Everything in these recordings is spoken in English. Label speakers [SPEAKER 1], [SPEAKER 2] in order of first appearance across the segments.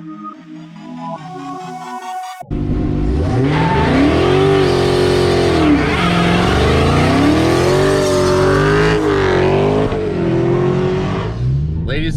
[SPEAKER 1] Ladies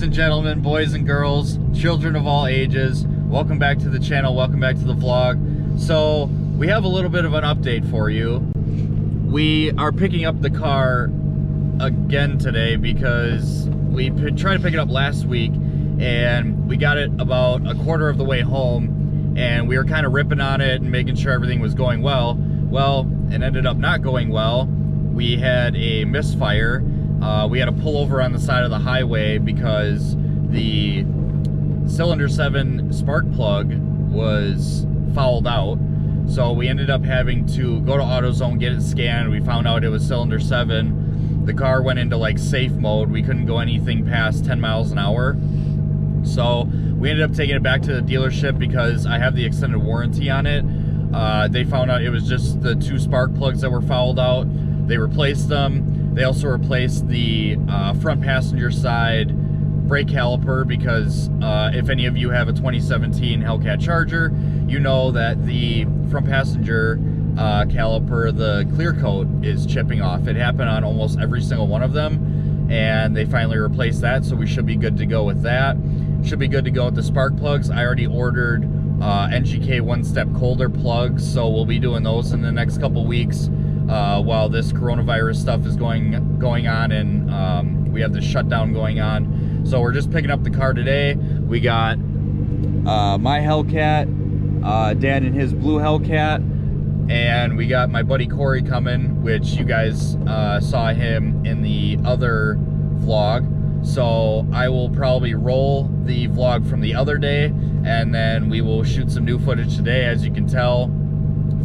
[SPEAKER 1] and gentlemen, boys and girls, children of all ages, welcome back to the channel, welcome back to the vlog. So we have a little bit of an update for you. We are picking up the car again today because we tried to pick it up last week and we got it about a quarter of the way home and we were kind of ripping on it and making sure everything was going well. Well, it ended up not going well. We had a misfire. We had to pull over on the side of the highway because the cylinder 7 spark plug was fouled out. So we ended up having to go to AutoZone, get it scanned. We found out it was cylinder 7. The car went into like safe mode. We couldn't go anything past 10 miles an hour. So we ended up taking it back to the dealership because I have the extended warranty on it. They found out it was just the 2 spark plugs that were fouled out. They replaced them. They also replaced the front passenger side brake caliper because if any of you have a 2017 Hellcat Charger, you know that the front passenger caliper, the clear coat, is chipping off. It happened on almost every single one of them, and they finally replaced that, so we should be good to go with that. Should be good to go with the spark plugs. I already ordered NGK one-step colder plugs, so we'll be doing those in the next couple weeks. While this coronavirus stuff is going on and we have the shutdown going on. So we're just picking up the car today. We got my Hellcat, Dan and his blue Hellcat, and we got my buddy Corey coming, which you guys saw him in the other vlog. So I will probably roll the vlog from the other day and then we will shoot some new footage today. As you can tell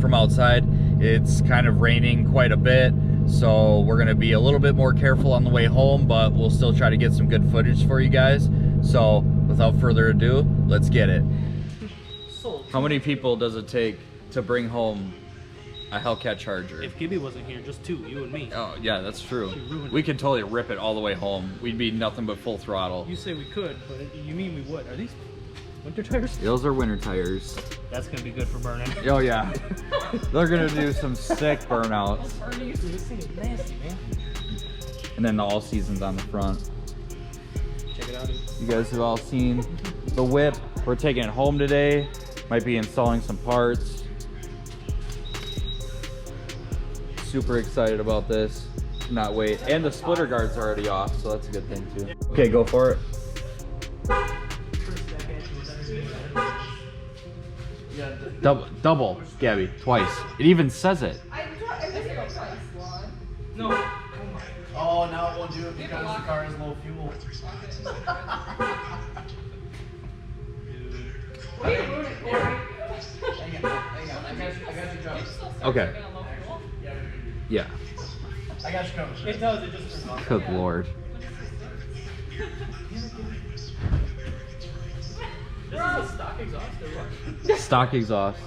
[SPEAKER 1] from outside, it's kind of raining quite a bit, so we're going to be a little bit more careful on the way home, but we'll still try to get some good footage for you guys. So without further ado, let's get it. How many people does it take to bring home a Hellcat Charger?
[SPEAKER 2] If Gibby wasn't here, just 2, you and me.
[SPEAKER 1] Oh yeah, that's true. We could totally rip it all the way home. We'd be nothing but full throttle.
[SPEAKER 2] You say we could, but you mean we would. Are these winter tires?
[SPEAKER 1] Those are winter tires.
[SPEAKER 2] That's gonna be good for burning.
[SPEAKER 1] Oh yeah. They're gonna do some sick burnouts.
[SPEAKER 2] This thing is nasty, man.
[SPEAKER 1] And then the all seasons on the front.
[SPEAKER 2] Check it out, dude.
[SPEAKER 1] You guys have all seen the whip. We're taking it home today. Might be installing some parts. Super excited about this. Cannot wait. And the splitter guard's already off, so that's a good thing too. Okay, go for it. Double, Gabby, twice. It even says it.
[SPEAKER 2] No.
[SPEAKER 3] Oh, now it won't do it because the car has low fuel. Hang on. I got you covered.
[SPEAKER 1] Okay. Yeah.
[SPEAKER 3] I got you covered.
[SPEAKER 2] It does, it just turns
[SPEAKER 1] Good Lord.
[SPEAKER 2] This is a stock exhaust or what?
[SPEAKER 1] Stock exhaust.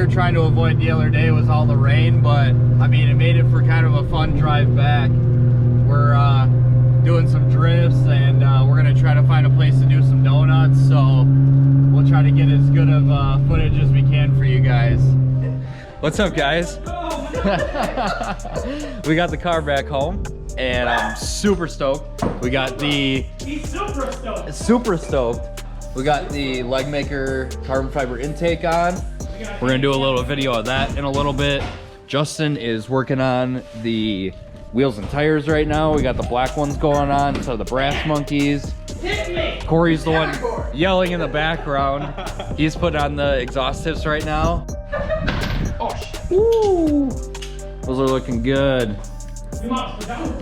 [SPEAKER 1] were trying to avoid the other day was all the rain, but I mean, it made it for kind of a fun drive back. We're doing some drifts, and we're gonna try to find a place to do some donuts, so we'll try to get as good of footage as we can for you guys. What's up, guys? We got the car back home, and I'm super stoked. We got the...
[SPEAKER 2] He's super stoked.
[SPEAKER 1] Super stoked. We got the leg maker carbon fiber intake on. We're gonna do a little video of that in a little bit. Justin is working on the wheels and tires right now. We got the black ones going on, so the brass monkeys. Corey's the one yelling in the background. He's putting on the exhaust tips right now.
[SPEAKER 2] Oh shit.
[SPEAKER 1] Woo! Those are looking good.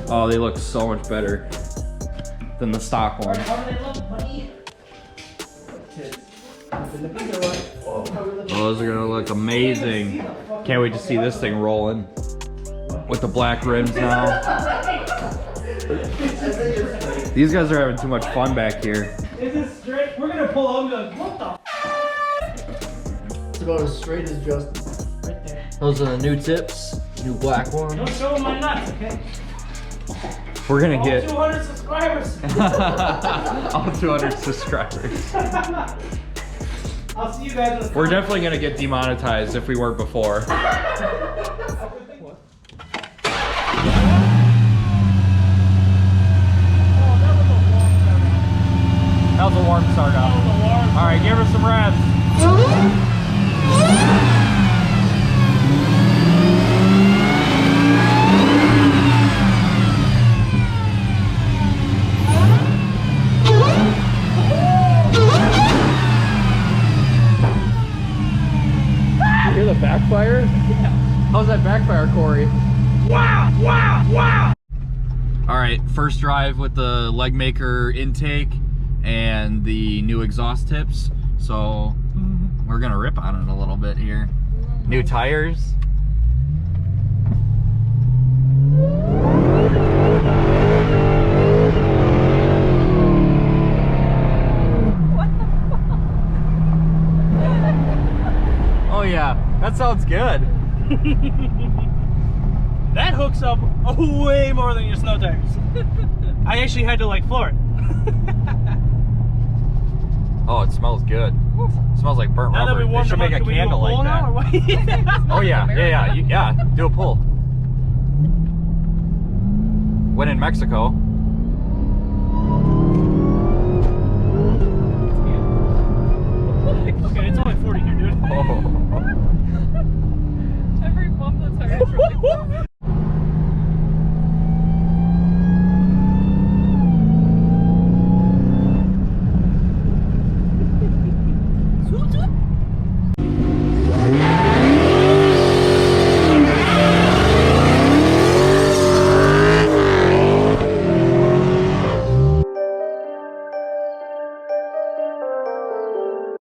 [SPEAKER 1] Oh, they look so much better than the stock ones. Those are gonna look amazing. Can't wait to see this thing rolling with the black rims now. These guys are having too much fun back here.
[SPEAKER 2] Is this straight? We're gonna pull over and go, what the?
[SPEAKER 3] It's about as straight as Justin.
[SPEAKER 2] Right there.
[SPEAKER 1] Those are the new tips, new black ones.
[SPEAKER 2] Don't show them my nuts, okay?
[SPEAKER 1] We're gonna
[SPEAKER 2] All
[SPEAKER 1] get
[SPEAKER 2] 200 subscribers.
[SPEAKER 1] all 200 subscribers.
[SPEAKER 2] I'll see you guys in the
[SPEAKER 1] We're definitely gonna get demonetized if we weren't before. That was a warm start up. All right, give her some revs. You hear the backfire? Yeah. How's that backfire, Corey? Wow, wow, wow! All right, first drive with the leg maker intake and the new exhaust tips. So we're gonna rip on it a little bit here. New tires. Oh yeah, that sounds good.
[SPEAKER 2] That hooks up way more than your snow tires. I actually had to like floor it.
[SPEAKER 1] Oh, it smells good. It smells like burnt
[SPEAKER 2] Now that
[SPEAKER 1] rubber.
[SPEAKER 2] we
[SPEAKER 1] They
[SPEAKER 2] warmed
[SPEAKER 1] should
[SPEAKER 2] them
[SPEAKER 1] make
[SPEAKER 2] up,
[SPEAKER 1] a
[SPEAKER 2] can we do
[SPEAKER 1] candle
[SPEAKER 2] pull
[SPEAKER 1] like
[SPEAKER 2] now, or
[SPEAKER 1] that.
[SPEAKER 2] what?
[SPEAKER 1] Oh yeah, do a pull. When in Mexico.